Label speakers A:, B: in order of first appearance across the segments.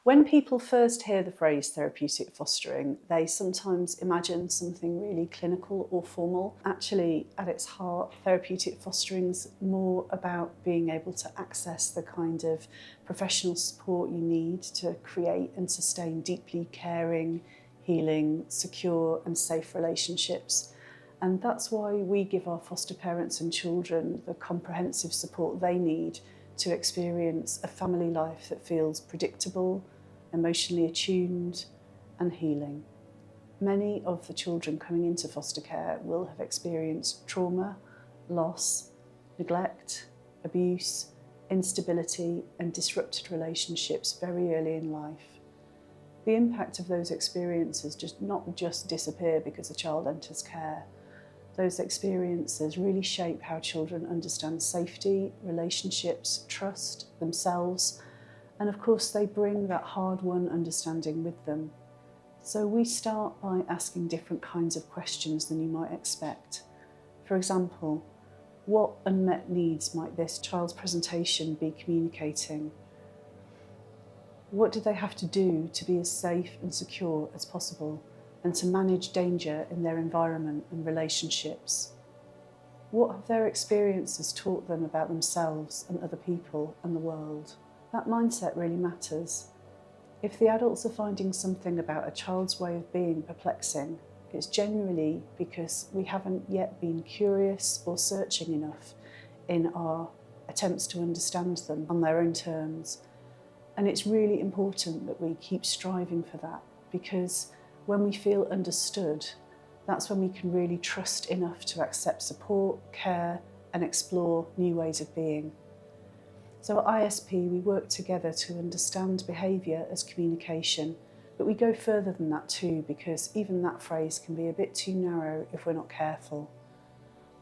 A: When people first hear the phrase therapeutic fostering, they sometimes imagine something really clinical or formal. Actually, at its heart, therapeutic fostering is more about being able to access the kind of professional support you need to create and sustain deeply caring, healing, secure and safe relationships. And that's why we give our foster parents and children the comprehensive support they need to experience a family life that feels predictable, emotionally attuned and healing. Many of the children coming into foster care will have experienced trauma, loss, neglect, abuse, instability and disrupted relationships very early in life. The impact of those experiences does not just disappear because a child enters care. Those experiences really shape how children understand safety, relationships, trust, themselves, and of course they bring that hard-won understanding with them. So we start by asking different kinds of questions than you might expect. For example, what unmet needs might this child's presentation be communicating? What do they have to do to be as safe and secure as possible and to manage danger in their environment and relationships? What have their experiences taught them about themselves and other people and the world? That mindset really matters. If the adults are finding something about a child's way of being perplexing, it's generally because we haven't yet been curious or searching enough in our attempts to understand them on their own terms. And it's really important that we keep striving for that, because when we feel understood, that's when we can really trust enough to accept support, care, and explore new ways of being. So at ISP, we work together to understand behaviour as communication, but we go further than that too, because even that phrase can be a bit too narrow if we're not careful.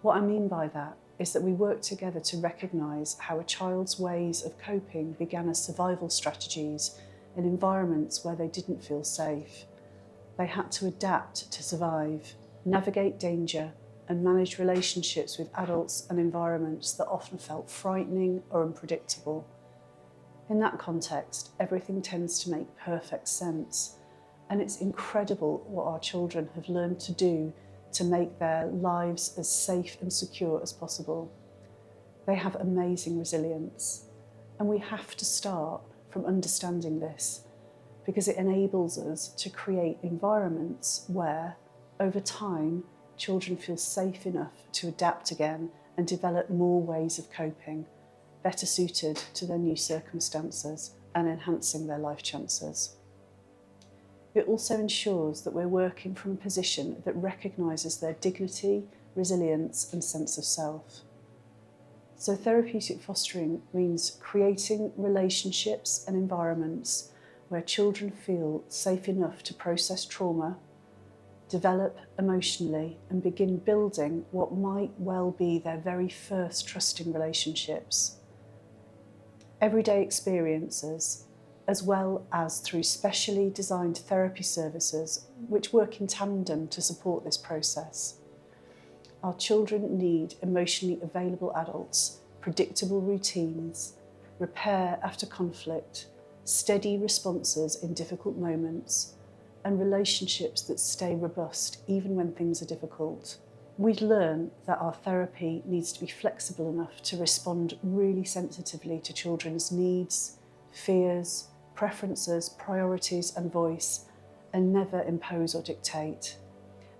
A: What I mean by that is that we work together to recognise how a child's ways of coping began as survival strategies in environments where they didn't feel safe. They had to adapt to survive, navigate danger, and manage relationships with adults and environments that often felt frightening or unpredictable. In that context, everything tends to make perfect sense, and it's incredible what our children have learned to do to make their lives as safe and secure as possible. They have amazing resilience, and we have to start from understanding this, because it enables us to create environments where, over time, children feel safe enough to adapt again and develop more ways of coping, better suited to their new circumstances and enhancing their life chances. It also ensures that we're working from a position that recognises their dignity, resilience and sense of self. So therapeutic fostering means creating relationships and environments where children feel safe enough to process trauma, develop emotionally and begin building what might well be their very first trusting relationships. Everyday experiences, as well as through specially designed therapy services which work in tandem to support this process. Our children need emotionally available adults, predictable routines, repair after conflict, steady responses in difficult moments, and relationships that stay robust even when things are difficult. We'd learn that our therapy needs to be flexible enough to respond really sensitively to children's needs, fears, preferences, priorities and voice, and never impose or dictate.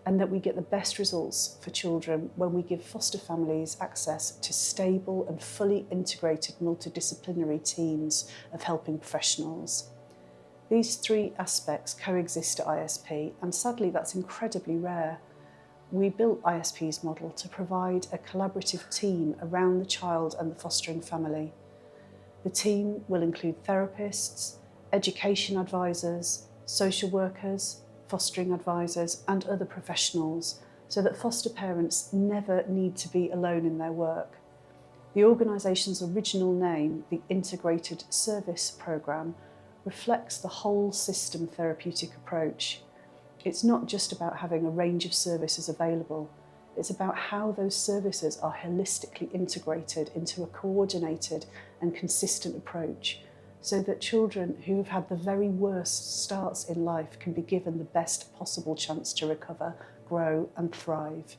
A: And that we get the best results for children when we give foster families access to stable and fully integrated multidisciplinary teams of helping professionals. These three aspects coexist at ISP, and sadly that's incredibly rare. We built ISP's model to provide a collaborative team around the child and the fostering family. The team will include therapists, education advisors, social workers, fostering advisors and other professionals, so that foster parents never need to be alone in their work. The organisation's original name, the Integrated Service Programme, reflects the whole system therapeutic approach. It's not just about having a range of services available, it's about how those services are holistically integrated into a coordinated and consistent approach so that children who have had the very worst starts in life can be given the best possible chance to recover, grow and thrive.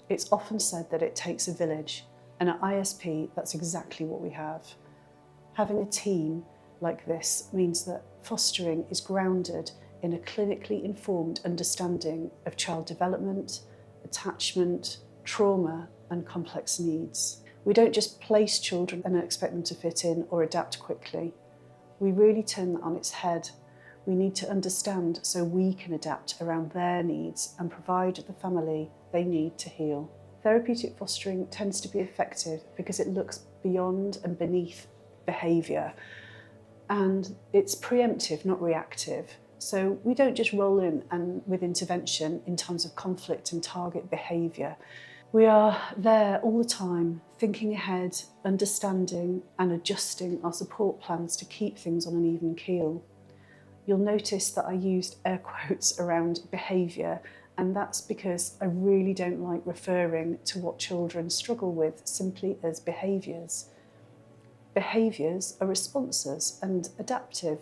A: It's often said that it takes a village, and at ISP that's exactly what we have. Having a team like this means that fostering is grounded in a clinically informed understanding of child development, attachment, trauma and complex needs. We don't just place children and expect them to fit in or adapt quickly. We really turn that on its head. We need to understand so we can adapt around their needs and provide the family they need to heal. Therapeutic fostering tends to be effective because it looks beyond and beneath behaviour, and it's preemptive, not reactive. So we don't just roll in and with intervention in times of conflict and target behaviour. We are there all the time, thinking ahead, understanding and adjusting our support plans to keep things on an even keel. You'll notice that I used air quotes around behaviour, and that's because I really don't like referring to what children struggle with simply as behaviours. Behaviours are responses and adaptive.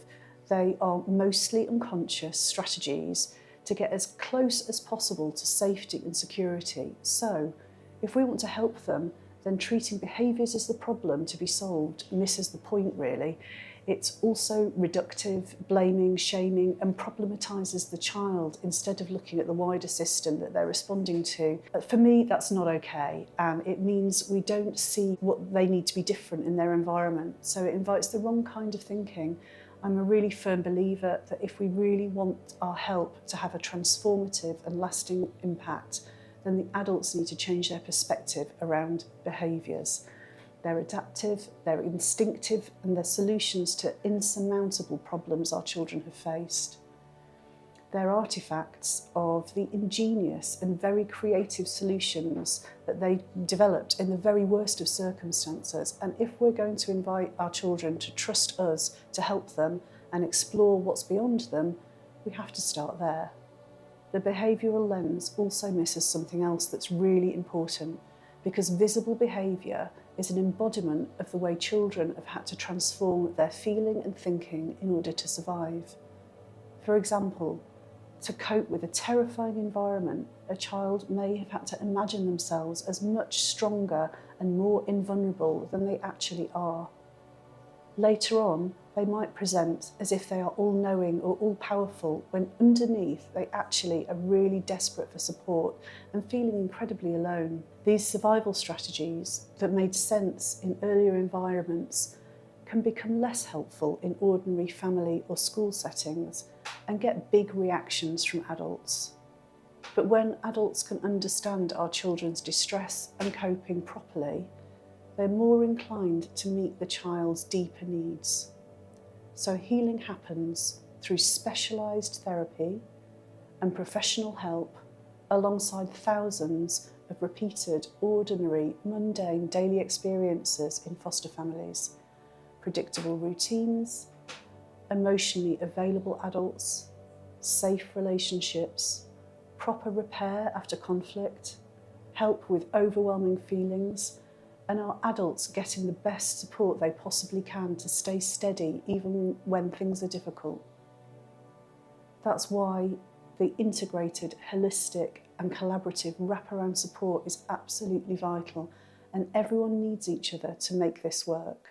A: They are mostly unconscious strategies to get as close as possible to safety and security. So, if we want to help them, then treating behaviours as the problem to be solved misses the point really. It's also reductive, blaming, shaming and problematises the child instead of looking at the wider system that they're responding to. But for me, that's not okay, and it means we don't see what they need to be different in their environment. So it invites the wrong kind of thinking. I'm a really firm believer that if we really want our help to have a transformative and lasting impact, then the adults need to change their perspective around behaviours. They're adaptive, they're instinctive, and they're solutions to insurmountable problems our children have faced. They're artefacts of the ingenious and very creative solutions that they developed in the very worst of circumstances. And if we're going to invite our children to trust us to help them and explore what's beyond them, we have to start there. The behavioural lens also misses something else that's really important, because visible behaviour is an embodiment of the way children have had to transform their feeling and thinking in order to survive. For example, to cope with a terrifying environment, a child may have had to imagine themselves as much stronger and more invulnerable than they actually are. Later on, they might present as if they are all-knowing or all-powerful, when underneath they actually are really desperate for support and feeling incredibly alone. These survival strategies that made sense in earlier environments can become less helpful in ordinary family or school settings and get big reactions from adults. But when adults can understand our children's distress and coping properly, they're more inclined to meet the child's deeper needs. So healing happens through specialised therapy and professional help, alongside thousands of repeated, ordinary, mundane daily experiences in foster families, predictable routines, emotionally available adults, safe relationships, proper repair after conflict, help with overwhelming feelings, and our adults getting the best support they possibly can to stay steady even when things are difficult. That's why the integrated, holistic and collaborative wraparound support is absolutely vital, and everyone needs each other to make this work.